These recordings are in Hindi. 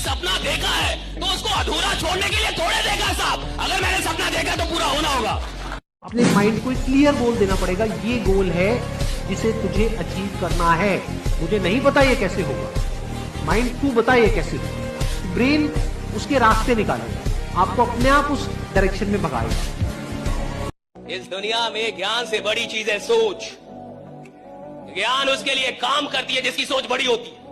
सपना देखा है तो उसको अधूरा छोड़ने के लिए थोड़े देखा साहब। अगर मैंने सपना देखा तो पूरा होना होगा। अपने माइंड को क्लियर गोल देना पड़ेगा, ये गोल है जिसे तुझे अचीव करना है। मुझे नहीं पता ये कैसे होगा, माइंड तू बता ये कैसे होगा। ब्रेन उसके रास्ते निकालेगा, आपको अपने आप उस डायरेक्शन में भगाएगा। इस दुनिया में ज्ञान से बड़ी चीज है सोच। ज्ञान उसके लिए काम करती है जिसकी सोच बड़ी होती है।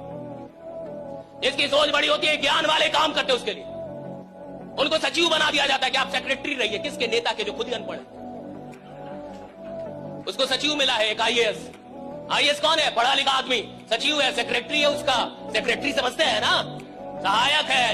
जिसकी सोच बड़ी होती है, ज्ञान वाले काम करते हैं उसके लिए। उनको सचिव बना दिया जाता है कि आप सेक्रेटरी रहिए। किसके? नेता के, जो खुद ही अनपढ़ है। उसको सचिव मिला है एक आईएएस। आईएएस कौन है? पढ़ा लिखा आदमी। सचिव है, सेक्रेटरी है उसका। सेक्रेटरी समझते हैं ना, सहायक है।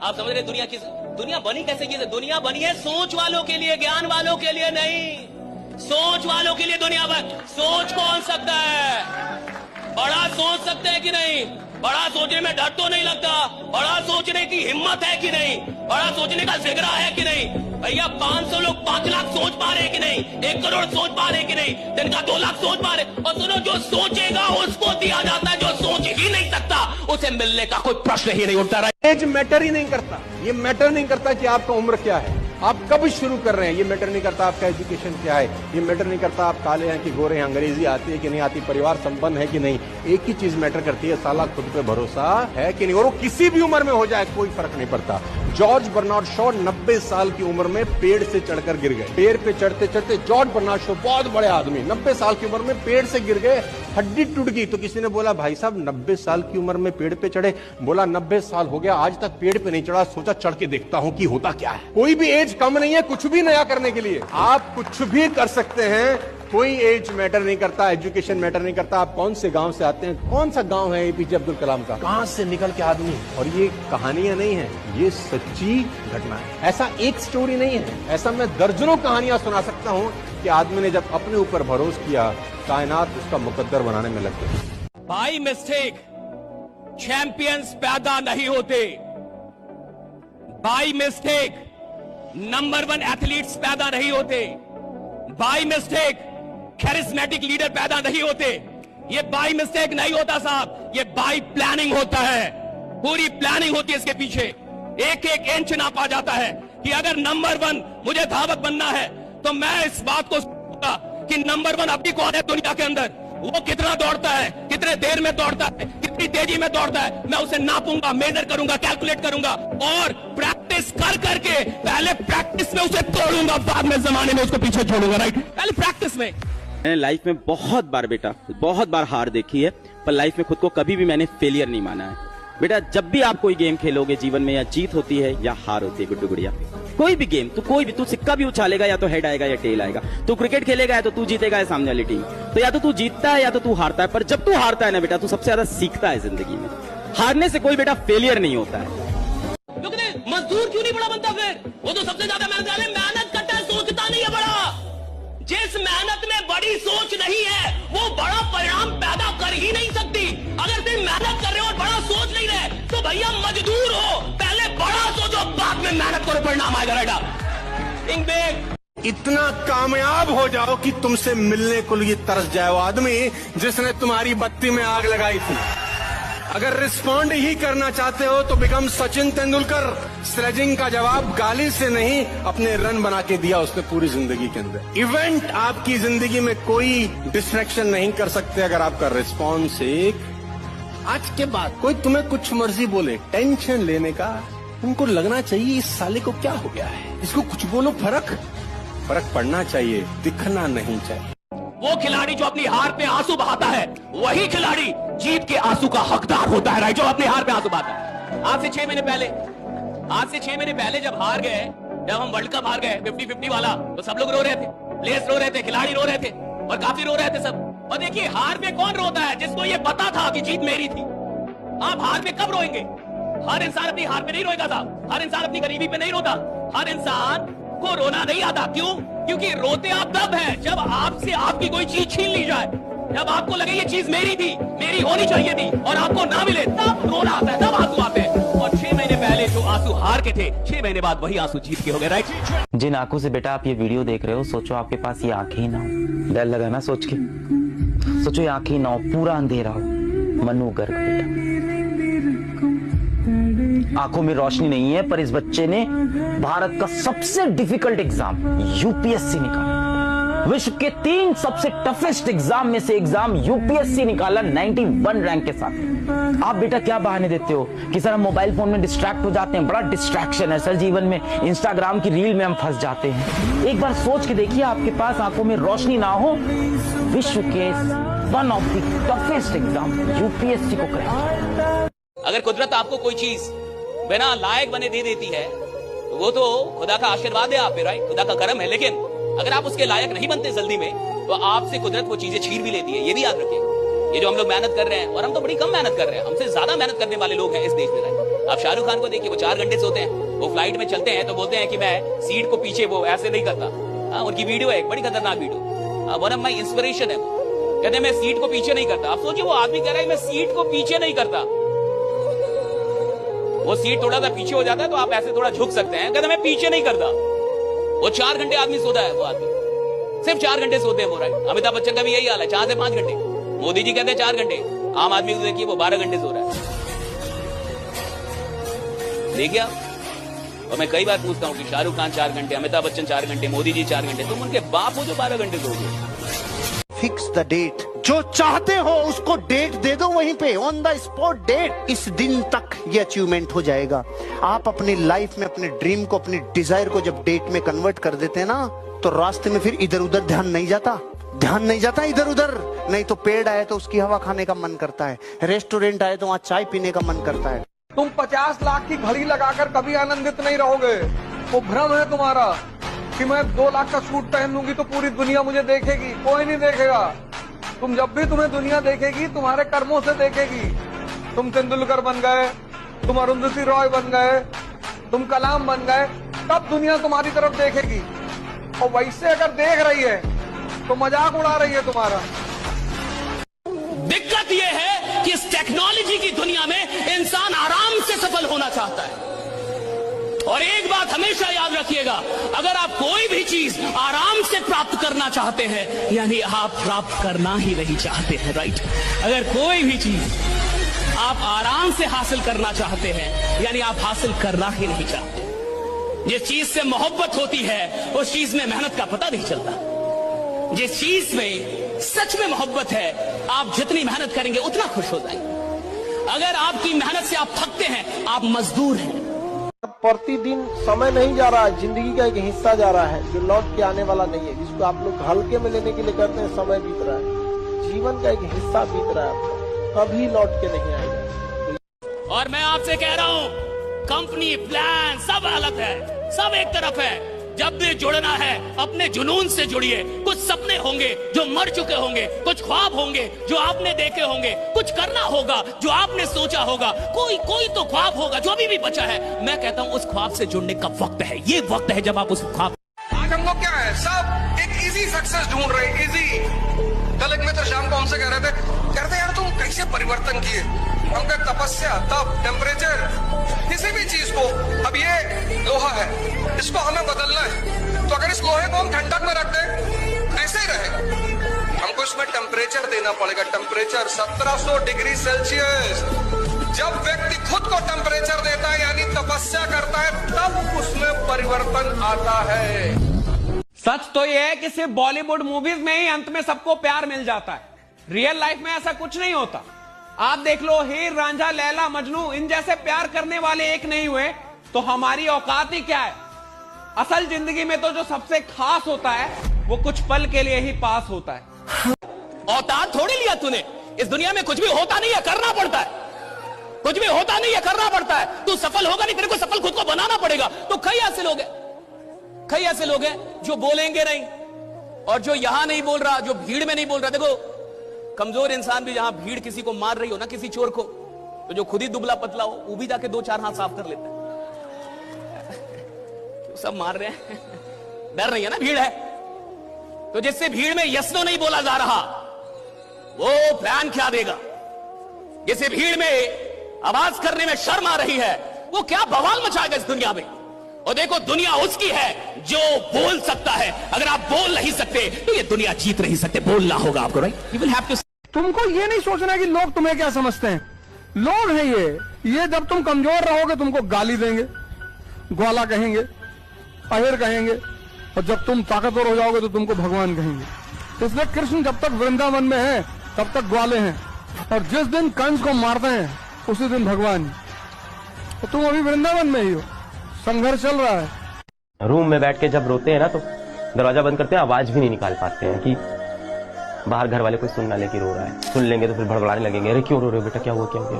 आप समझ रहे दुनिया बनी कैसे? की दुनिया बनी है सोच वालों के लिए, ज्ञान वालों के लिए नहीं। सोच वालों के लिए दुनिया बन। सोच कौन सकता है? बड़ा सोच सकते हैं कि नहीं? बड़ा सोचने में डर तो नहीं लगता? बड़ा सोचने की हिम्मत है कि नहीं? बड़ा सोचने का जिगरा है कि नहीं? भैया 500 लोग 5 लाख सोच पा रहे कि नहीं? 1 करोड़ सोच पा रहे कि नहीं? दिन का 2 लाख सोच पा रहे। और सुनो, जो सोचेगा उसको दिया जाता है, जो सोच ही नहीं सकता उसे मिलने का कोई प्रश्न ही नहीं उठता। एज मैटर ही नहीं करता। ये मैटर नहीं करता कि आपका उम्र क्या है, आप कब शुरू कर रहे हैं। ये मैटर नहीं करता आपका एजुकेशन क्या है। ये मैटर नहीं करता आप काले हैं कि गोरे हैं, अंग्रेजी आती है कि नहीं आती, परिवार संपन्न है कि नहीं। एक ही चीज मैटर करती है, साला खुद पे भरोसा है कि नहीं। और वो किसी भी उम्र में हो जाए, कोई फर्क नहीं पड़ता। जॉर्ज बर्नार्ड शॉ 90 साल की उम्र में पेड़ से चढ़कर गिर गए। पेड़ पे चढ़ते चढ़ते जॉर्ज बर्नार्ड शॉ, बहुत बड़े आदमी, 90 साल की उम्र में पेड़ से गिर गए, हड्डी टूट गई। तो किसी ने बोला, भाई साहब 90 साल की उम्र में पेड़ पे चढ़े? बोला 90 साल हो गया, आज तक पेड़ पे नहीं चढ़ा, सोचा चढ़ के देखता हूं कि होता क्या है। कोई भी एज कम नहीं है कुछ भी नया करने के लिए। आप कुछ भी कर सकते हैं, कोई एज मैटर नहीं करता, एजुकेशन मैटर नहीं करता। आप कौन से गांव से आते हैं, कौन सा गांव है एपीजे अब्दुल कलाम का, कहां से निकल के आदमी। और ये कहानियां नहीं है, ये सच्ची घटना है। ऐसा एक स्टोरी नहीं है, ऐसा मैं दर्जनों कहानियां सुना सकता हूं कि आदमी ने जब अपने ऊपर भरोसा किया, कायनात उसका मुकद्दर बनाने में लग गई। बाय मिस्टेक चैंपियंस पैदा नहीं होते। बाय मिस्टेक नंबर 1 एथलीट्स पैदा नहीं होते। बाय मिस्टेक कैरिस्मेटिक लीडर पैदा नहीं होते। ये बाय मिस्टेक नहीं होता साहब, ये बाय प्लानिंग होता है। पूरी प्लानिंग होती है इसके पीछे। एक एक इंच नापा जाता है कि अगर नंबर 1 मुझे धावक बनना है तो मैं इस बात को कि नंबर 1 अभी कौन है दुनिया के अंदर, वो कितना दौड़ता है, कितने देर में दौड़ता है, कितनी तेजी में दौड़ता है, मैं उसे नापूंगा, मेजर करूंगा, कैलकुलेट करूंगा और प्रैक्टिस कर करके पहले प्रैक्टिस में उसे तोड़ूंगा, बाद में जमाने में उसको पीछे छोड़ूंगा। राइट, पहले प्रैक्टिस में। मैंने लाइफ में बहुत बार बेटा, बहुत बार हार देखी है, पर लाइफ में खुद को कभी भी मैंने फेलियर नहीं माना है। बेटा जब भी आप कोई गेम खेलोगे जीवन में, या जीत होती है या हार होती है गुड्डू गुड़िया, कोई भी गेम, तू सिक्का भी उछालेगा, या तो हेड आएगा या टेल आएगा। तू क्रिकेट खेलेगा या तो तू जीतेगा या सामने वाली टीम, तो या तो तू जीतता है या तो तू हारता है। पर जब तू हारता है ना बेटा, तू सबसे ज्यादा सीखता है जिंदगी में। हारने से कोई बेटा फेलियर नहीं होता है। मजदूर क्यों नहीं बड़ा बनता? फिर वो तो सबसे ज्यादा मेहनत करता है, सोचता नहीं है बड़ा। जिस मेहनत में बड़ी सोच नहीं है वो बड़ा परिणाम पैदा कर ही नहीं सकती। अगर तुम मेहनत कर रहे हो और बड़ा सोच नहीं रहे तो भैया मजदूर हो, पहले बड़ा सोचो, बाद में मेहनत करो, परिणाम आएगा। राइट, इतना कामयाब हो जाओ कि तुमसे मिलने को लिए तरस जाए वो आदमी जिसने तुम्हारी बत्ती में आग लगाई थी। अगर रिस्पॉन्ड ही करना चाहते हो तो बिकम सचिन तेंदुलकर। स्लेजिंग का जवाब गाली से नहीं, अपने रन बना के दिया उसने पूरी जिंदगी के अंदर। इवेंट आपकी जिंदगी में कोई डिस्ट्रैक्शन नहीं कर सकते अगर आपका रिस्पॉन्स एक। आज के बाद कोई तुम्हें कुछ मर्जी बोले, टेंशन लेने का उनको लगना चाहिए इस साले को क्या हो गया है, इसको कुछ बोलो, फर्क पड़ना चाहिए, दिखना नहीं चाहिए। वो खिलाड़ी जो अपनी हार पे आंसू बहाता है वही खिलाड़ी जीत के आंसू का हकदार होता है। राइट, जो अपनी हार पे आंसू बहाता है। आज से 6 महीने पहले जब हार गए, जब हम वर्ल्ड कप हार गए 50-50 वाला, तो सब लोग रो रहे थे, प्लेयर्स रो रहे थे, खिलाड़ी रो रहे थे और काफी रो रहे थे सब। और देखिए हार पे कौन रोता है? जिसको ये पता था कि जीत मेरी थी। आप हार पे कब रोएंगे? हर इंसान अपनी हार पे नहीं रोएगा साहब। हर इंसान अपनी गरीबी पे नहीं रोता। हर इंसान को रोना नहीं आता। क्यों? क्योंकि रोते आप तब है जब आपसे आपकी कोई चीज छीन ली जाए, जब आपको लगे ये चीज मेरी थी, मेरी होनी चाहिए थी और आपको ना मिले, तब रोना आता है, तब आंसू आते हैं। और 6 महीने पहले जो आंसू हार के थे, 6 महीने बाद वही आंसू जीत के हो गए। राइट, जिन आंखों से बेटा आप ये वीडियो देख रहे हो, सोचो आपके पास ये आंखें ही ना हो। डर लगा ना सोच के? सोचो ये आंखें ही ना हो, पूरा अंधेरा हो, मनु गर्ग बेटा। आंखों में रोशनी नहीं है, पर इस बच्चे ने भारत का सबसे डिफिकल्ट एग्जाम यूपीएससी निकाला। विश्व के 3 सबसे टफेस्ट एग्जाम में से एग्जाम यूपीएससी निकाला 91 रैंक के साथ। आप बेटा क्या बहाने देते हो कि सर हम मोबाइल फोन में डिस्ट्रैक्ट हो जाते हैं, बड़ा डिस्ट्रैक्शन है सर जीवन में, इंस्टाग्राम की रील में हम फंस जाते हैं। एक बार सोच के देखिए, आपके पास आंखों में रोशनी ना हो, विश्व के one of the toughest exam UPSC को क्रैक। अगर कुदरत आपको कोई चीज बिना लायक बने दे देती है तो वो तो खुदा का आशीर्वाद है आप पे, राइट, खुदा का करम है। लेकिन अगर आप उसके लायक नहीं बनते जल्दी में तो आपसे कुदरत वो चीजें छीन भी लेती है। ये भी याद रखिए। ये जो हम लोग मेहनत कर रहे हैं, और हम तो बड़ी कम मेहनत कर रहे हैं, हमसे ज्यादा मेहनत करने वाले लोग हैं इस देश में, राइट। आप शाहरुख खान को देखिए, वो 4 घंटे सोते हैं, वो फ्लाइट में चलते हैं तो बोलते हैं कि मैं सीट को पीछे वो ऐसे नहीं करता। उनकी वीडियो है, एक बड़ी खतरनाक video, one of my inspiration है। कहते हैं मैं सीट को पीछे नहीं करता। आप सोचिए, वो आदमी कह रहा है मैं सीट को पीछे नहीं करता। वो सीट थोड़ा सा पीछे हो जाता है तो आप ऐसे थोड़ा झुक सकते हैं, कहते मैं पीछे नहीं करता। वो 4 घंटे आदमी सोता है, वो आदमी सिर्फ 4 घंटे सोते हैं वो, राइट। अमिताभ बच्चन का भी यही हाल है, 4 से 5 घंटे। मोदी जी कहते हैं 4 घंटे, आम आदमी को देखिए वो 12 घंटे सो रहा है। देखिए आप, और मैं कई बार पूछता हूँ कि शाहरुख खान 4 घंटे, अमिताभ बच्चन 4 घंटे, मोदी जी 4 घंटे, तुम उनके बाप हो जो 12 घंटे सोओगे। फिक्स द डेट, जो चाहते हो उसको डेट दे दो, वहीं पे ऑन द स्पॉट डेट। इस दिन तक ये अचीवमेंट हो जाएगा। आप अपनी लाइफ में अपने ड्रीम को, अपनी डिजायर को जब डेट में कन्वर्ट कर देते हैं ना, तो रास्ते में फिर इधर उधर ध्यान नहीं जाता इधर उधर। नहीं तो पेड़ आए तो उसकी हवा खाने का मन करता है, रेस्टोरेंट आए तो वहाँ चाय पीने का मन करता है। तुम 50 लाख की घड़ी लगाकर कभी आनंदित नहीं रहोगे। वो भ्रम है तुम्हारा कि मैं 2 लाख का सूट पहन लूंगी तो पूरी दुनिया मुझे देखेगी। कोई नहीं देखेगा। तुम जब भी तुम्हें दुनिया देखेगी, तुम्हारे कर्मों से देखेगी। तुम तेंदुलकर बन गए, तुम अरुंधति रॉय बन गए, तुम कलाम बन गए, तब दुनिया तुम्हारी तरफ देखेगी। और वैसे अगर देख रही है तो मजाक उड़ा रही है तुम्हारा। दिक्कत यह है कि इस टेक्नोलॉजी की दुनिया में इंसान आराम से सफल होना चाहता है। और एक बात हमेशा याद रखिएगा, अगर आप कोई भी चीज आराम से प्राप्त करना चाहते हैं, यानी आप प्राप्त करना ही नहीं चाहते हैं, राइट। अगर कोई भी चीज आप आराम से हासिल करना चाहते हैं, यानी आप हासिल करना ही नहीं चाहते। जिस चीज से मोहब्बत होती है उस चीज में मेहनत का पता नहीं चलता। जिस चीज में सच में मोहब्बत है, आप जितनी मेहनत करेंगे उतना खुश हो जाएंगे। अगर आपकी मेहनत से आप थकते हैं, आप मजदूर हैं। प्रतिदिन समय नहीं जा रहा है, जिंदगी का एक हिस्सा जा रहा है जो लौट के आने वाला नहीं है, जिसको आप लोग हल्के में लेने के लिए करते हैं। समय बीत रहा है, जीवन का एक हिस्सा बीत रहा है आपका, कभी लौट के नहीं आएगा। और मैं आपसे कह रहा हूं, कंपनी प्लान सब अलग है, सब एक तरफ है। जब भी जुड़ना है अपने जुनून से जुड़िए। कुछ सपने होंगे जो मर चुके होंगे, कुछ ख्वाब होंगे जो आपने देखे होंगे, कुछ करना होगा जो आपने सोचा होगा, कोई तो ख्वाब होगा जो अभी भी बचा है। मैं कहता हूं उस ख्वाब से जुड़ने का वक्त है। ये वक्त है जब आप उस ख्वाब। आज हम लोग क्या है, सब एक इजी सक्सेस ढूंढ रहे हैं, इजी। कल एक मित्र शाम को हमसे कह रहे थे यार तुम कैसे परिवर्तन किए। हम कहे तपस्या, तप, टेम्परेचर, किसी भी चीज को। अब ये लोहा है, इसको हमें बदलना है, तो अगर इस लोहे को हम ठंडक में रख दें ऐसे ही रहे। हमको इसमें टेम्परेचर देना पड़ेगा। Temperature 1700 degree Celsius. जब व्यक्ति खुद को टेम्परेचर देता है, यानी तपस्या करता है, तब उसमें परिवर्तन आता है। सच तो यह है कि सिर्फ बॉलीवुड मूवीज में ही अंत में सबको प्यार मिल जाता है। रियल लाइफ में ऐसा कुछ नहीं होता। आप देख लो, हीर, रांझा, लैला, मजनू, इन जैसे प्यार करने वाले एक नहीं हुए तो हमारी औकात ही क्या है। असल जिंदगी में तो जो सबसे खास होता है वो कुछ पल के लिए ही पास होता है। औकात थोड़ी लिया तूने। इस दुनिया में कुछ भी होता नहीं है, करना पड़ता है। कुछ भी होता नहीं है, करना पड़ता है। तू सफल होगा नहीं, तेरे को सफल खुद को बनाना पड़ेगा। तो कई ऐसे लोग हैं जो बोलेंगे नहीं, और जो यहां नहीं बोल रहा, जो भीड़ में नहीं बोल रहा। देखो, कमजोर इंसान भी जहां भीड़ किसी को मार रही हो ना, किसी चोर को, तो जो खुद ही दुबला पतला हो वो भी जाके 2-4 हाथ साफ कर लेता है। सब मार रहे हैं, डर नहीं है ना, भीड़ है। तो जिससे भीड़ में यस नो नहीं बोला जा रहा, वो प्लान क्या देगा। जिसे भीड़ में आवाज करने में शर्म आ रही है, वो क्या बवाल मचाएगा इस दुनिया में। और देखो, दुनिया उसकी है जो बोल सकता है। अगर आप बोल नहीं सकते तो ये दुनिया जीत नहीं सकते। बोलना होगा आपको, right. You will have to. तुमको ये नहीं सोचना कि लोग तुम्हें क्या समझते हैं। लोग हैं ये जब तुम कमजोर रहोगे तुमको गाली देंगे, ग्वाला कहेंगे, अहिर कहेंगे, और जब तुम ताकतवर हो जाओगे तो तुमको भगवान कहेंगे। इसलिए कृष्ण जब तक वृंदावन में है तब तक ग्वाले हैं, और जिस दिन कंस को मारते हैं उसी दिन भगवान। तो तुम अभी वृंदावन में ही हो, संघर्ष चल रहा है। रूम में बैठ के जब रोते हैं ना तो दरवाजा बंद करते हैं, आवाज भी नहीं निकाल पाते हैं कि बाहर घर वाले कोई सुन ना ले कि रो रहा है। सुन लेंगे तो फिर भड़बड़ाने लगेंगे, अरे क्यों रो रहे हो बेटा, क्या हुआ क्या हुआ,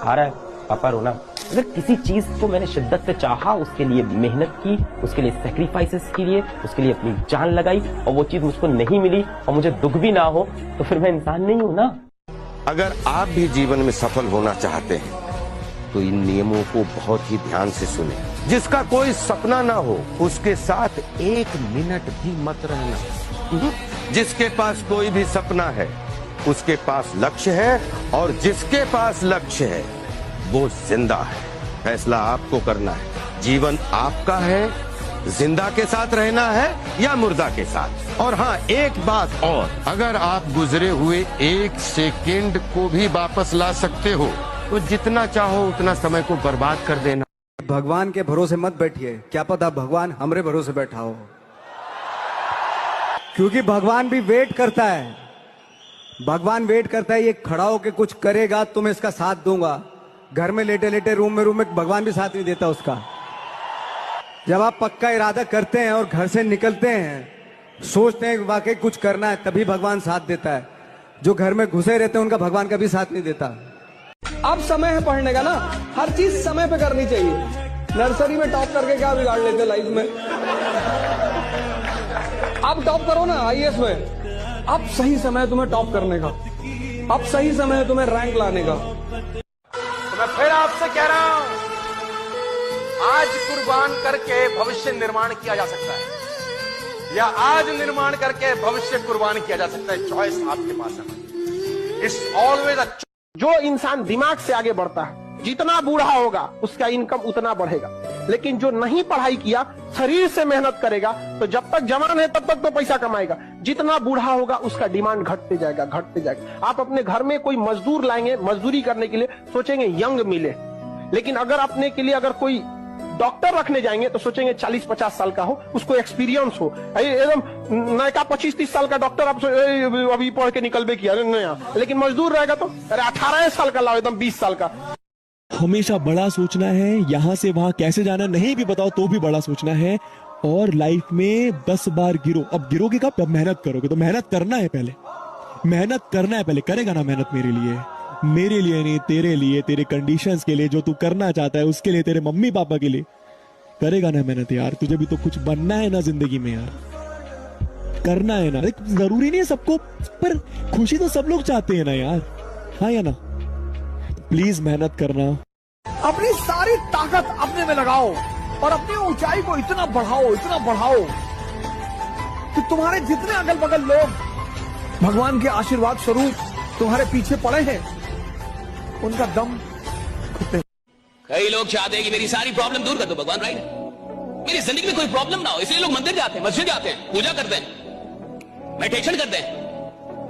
आ रहा है पापा रोना। अगर किसी चीज को मैंने शिद्दत से चाहा, उसके लिए मेहनत की, उसके लिए सैक्रिफाइसेस किए, उसके लिए अपनी जान लगाई, और वो चीज मुझको नहीं मिली और मुझे दुख भी ना हो, तो फिर मैं इंसान नहीं हूं ना। अगर आप भी जीवन में सफल होना चाहते हैं तो इन नियमों को बहुत ही ध्यान से सुने। जिसका कोई सपना ना हो उसके साथ 1 मिनट भी मत रहना। जिसके पास कोई भी सपना है उसके पास लक्ष्य है, और जिसके पास लक्ष्य है वो जिंदा है। फैसला आपको करना है, जीवन आपका है, जिंदा के साथ रहना है या मुर्दा के साथ। और हाँ, एक बात और, अगर आप गुजरे हुए 1 सेकंड को भी वापस ला सकते हो तो जितना चाहो उतना समय को बर्बाद कर देना। भगवान के भरोसे मत बैठिए, क्या पता भगवान हमरे भरोसे बैठा हो, क्योंकि भगवान भी वेट करता है। भगवान वेट करता है, ये खड़ा होके कुछ करेगा तो मैं इसका साथ दूंगा। घर में लेटे लेटे रूम में भगवान भी साथ नहीं देता उसका। जब आप पक्का इरादा करते हैं और घर से निकलते हैं, सोचते हैं वाकई कुछ करना है, तभी भगवान साथ देता है। जो घर में घुसे रहते हैं उनका भगवान कभी साथ नहीं देता। अब समय है पढ़ने का ना, हर चीज समय पे करनी चाहिए। नर्सरी में टॉप करके क्या बिगाड़ लेते लाइफ में। अब टॉप करो ना आईएएस में, अब सही समय है तुम्हें टॉप करने का, अब सही समय है तुम्हें रैंक लाने का। तो मैं फिर आपसे कह रहा हूं, आज कुर्बान करके भविष्य निर्माण किया जा सकता है, या आज निर्माण करके भविष्य कुर्बान किया जा सकता है। चॉइस आपके पास है। It's always a. जो इंसान दिमाग से आगे बढ़ता है, जितना बूढ़ा होगा उसका इनकम उतना बढ़ेगा। लेकिन जो नहीं पढ़ाई किया, शरीर से मेहनत करेगा, तो जब तक जवान है तब तक तो पैसा कमाएगा। जितना बूढ़ा होगा उसका डिमांड घटते जाएगा, घटते जाएगा। आप अपने घर में कोई मजदूर लाएंगे, मजदूरी करने के लिए सोचेंगे यंग मिले, लेकिन अगर अपने के लिए अगर कोई डॉक्टर रखने जाएंगे तो सोचेंगे 40-50 साल का हो, उसको एक्सपीरियंस हो। एकदम नया 25-30 साल का डॉक्टर आप अभी पढ़ के निकल भी किया नया, लेकिन मजदूर रहेगा तो अरे 18 साल का लाओ, एकदम 20 साल का। हमेशा बड़ा सोचना है, यहाँ से वहां कैसे जाना नहीं भी बताओ तो भी बड़ा सोचना है। और लाइफ में 10 बार गिरो। अब गिरोगे कब? अब मेहनत करोगे तो मेहनत करना है पहले, मेहनत करना है पहले। करेगा ना मेहनत मेरे लिए नहीं, तेरे लिए, तेरे कंडीशंस के लिए, जो तू करना चाहता है उसके लिए, तेरे मम्मी पापा के लिए करेगा ना मेहनत यार। तुझे भी तो कुछ बनना है ना जिंदगी में यार, करना है ना। जरूरी नहीं है सबको, पर खुशी तो सब लोग चाहते हैं ना यार, हाँ या ना। प्लीज मेहनत करना, अपनी सारी ताकत अपने में लगाओ और अपनी ऊंचाई को इतना बढ़ाओ कि तुम्हारे जितने अगल बगल लोग भगवान के आशीर्वाद स्वरूप तुम्हारे पीछे पड़े हैं, उनका दम घुटे। कई लोग चाहते हैं कि मेरी सारी प्रॉब्लम दूर कर दो भगवान, राइट? मेरी जिंदगी में कोई प्रॉब्लम ना हो, इसलिए लोग मंदिर जाते हैं, मस्जिद जाते हैं, पूजा करते हैं, मेडिटेशन करते हैं,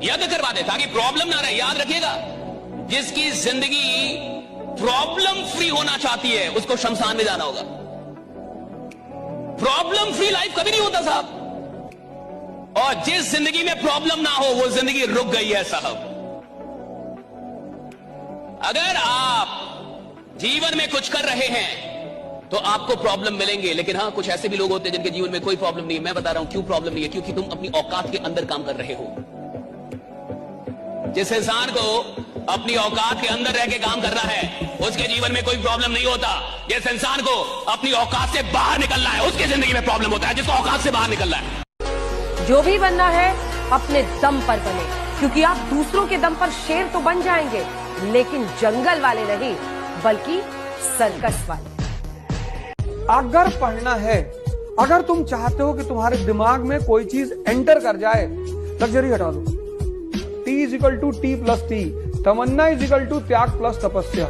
यज्ञ करवाते हैं ताकि प्रॉब्लम ना रहे। याद रखिएगा, जिसकी जिंदगी प्रॉब्लम फ्री होना चाहती है उसको शमशान में जाना होगा। प्रॉब्लम फ्री लाइफ कभी नहीं होता साहब, और जिस जिंदगी में प्रॉब्लम ना हो वो जिंदगी रुक गई है साहब। अगर आप जीवन में कुछ कर रहे हैं तो आपको प्रॉब्लम मिलेंगे, लेकिन हाँ, कुछ ऐसे भी लोग होते हैं जिनके जीवन में कोई प्रॉब्लम नहीं है। मैं बता रहा हूं क्यों प्रॉब्लम नहीं है, क्योंकि तुम अपनी औकात के अंदर काम कर रहे हो। जिस इंसान को अपनी औकात के अंदर रह के काम करना है उसके जीवन में कोई प्रॉब्लम नहीं होता। जिस इंसान को अपनी औकात से बाहर निकलना है उसकी जिंदगी में प्रॉब्लम होता है, जिसको औकात से बाहर निकलना है। जो भी बनना है अपने दम पर बने, क्योंकि आप दूसरों के दम पर शेर तो बन जाएंगे, लेकिन जंगल वाले नहीं, बल्कि सर्कस वाले। अगर पढ़ना है, अगर तुम चाहते हो कि तुम्हारे दिमाग में कोई चीज एंटर कर जाए, लग्जरी हटा दो। T=T+T, तमन्ना = त्याग प्लस तपस्या।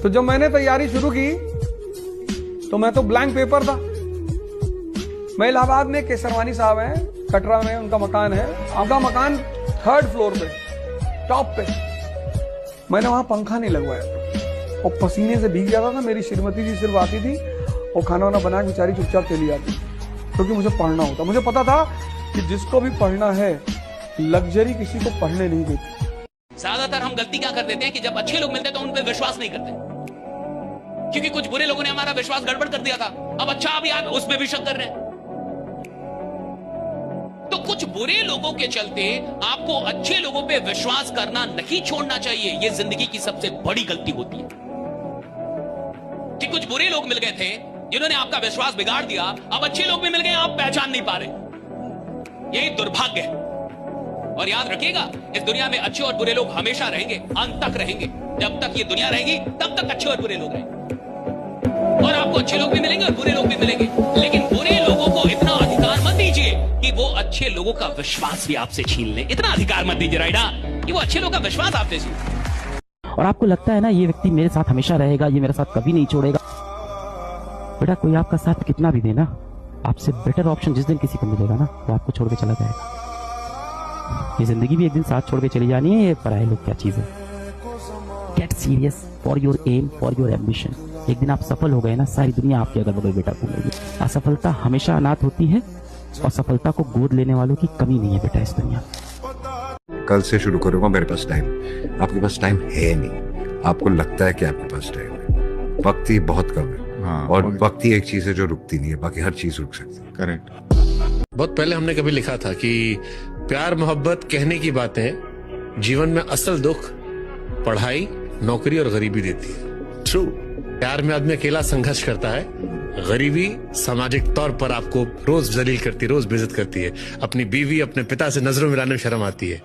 तो जब मैंने तैयारी शुरू की तो मैं तो ब्लैंक पेपर था। मैं इलाहाबाद में, केसरवानी साहब हैं, कटरा में उनका मकान है। उनका मकान 3rd फ्लोर पे, टॉप पे। मैंने वहां पंखा नहीं लगवाया और पसीने से भीग जाता था। मेरी श्रीमती जी सिर्फ आती थी और खाना वाना बना के बेचारी चुपचाप चली जाती, क्योंकि मुझे पढ़ना होता। मुझे पता था कि जिसको भी पढ़ना है, लग्जरी किसी को पढ़ने नहीं देती। ज्यादातर हम गलती क्या कर देते हैं कि जब अच्छे लोग मिलते हैं तो उन पर विश्वास नहीं करते, क्योंकि कुछ बुरे लोगों ने हमारा विश्वास गड़बड़ कर दिया था। अब अच्छा भी आप उसमें भी शक कर रहे हैं। तो कुछ बुरे लोगों के चलते आपको अच्छे लोगों पे विश्वास करना नहीं छोड़ना चाहिए। यह जिंदगी की सबसे बड़ी गलती होती है कि कुछ बुरे लोग मिल गए थे जिन्होंने आपका विश्वास बिगाड़ दिया। अब अच्छे लोग भी मिल गए, आप पहचान नहीं पा रहे। यही दुर्भाग्य है। और याद रखिएगा, इस दुनिया में अच्छे और बुरे लोग हमेशा रहेंगे, अंत तक रहेंगे। जब तक ये दुनिया रहेगी तब तक अच्छे और बुरे लोग रहेंगे, और आपको अच्छे लोग भी मिलेंगे और बुरे लोग भी मिलेंगे। लेकिन बुरे लोगों को इतना अधिकार मत दीजिए कि वो अच्छे लोगों का विश्वास भी आपसे छीन ले। इतना अधिकार मत दीजिए राइडा कि वो अच्छे लोगों का विश्वास आपसे छीन। और आपको लगता है ना ये व्यक्ति मेरे साथ हमेशा रहेगा, ये मेरे साथ कभी नहीं छोड़ेगा। बेटा कोई आपका साथ कितना भी देना, आपसे बेटर ऑप्शन जिस दिन किसी को मिलेगा ना, वो आपको छोड़ के चला जाएगा। ये जिंदगी भी एक दिन साथ छोड़ के चली जानी है। ये पराये लोग क्या चीज है। Get serious for your aim, for your ambition. एक दिन आप सफल हो गए ना, सारी दुनिया आपके अगल बगल बेटा घूमेगी। असफलता हमेशा अनाथ होती है और सफलता को गोद लेने वालों की कमी नहीं है बेटा इस दुनिया। कल से शुरू करूंगा, मेरे पास टाइम। आपके पास टाइम है नहीं, आपको लगता है कि आपके पास टाइम है। वक्त ही बहुत कम है। हाँ, और वक्त ही एक चीज है जो रुकती नहीं है, बाकी हर चीज रुक सकती है। करेक्ट। बहुत पहले हमने कभी लिखा था कि प्यार मोहब्बत कहने की बातें, जीवन में असल दुख पढ़ाई, नौकरी और गरीबी देती है। ट्रू। प्यार में आदमी अकेला संघर्ष करता है, गरीबी सामाजिक तौर पर आपको रोज जलील करती है, रोज बेइज्जत करती है। अपनी बीवी, अपने पिता से नजरों मिलाने में शर्म आती है।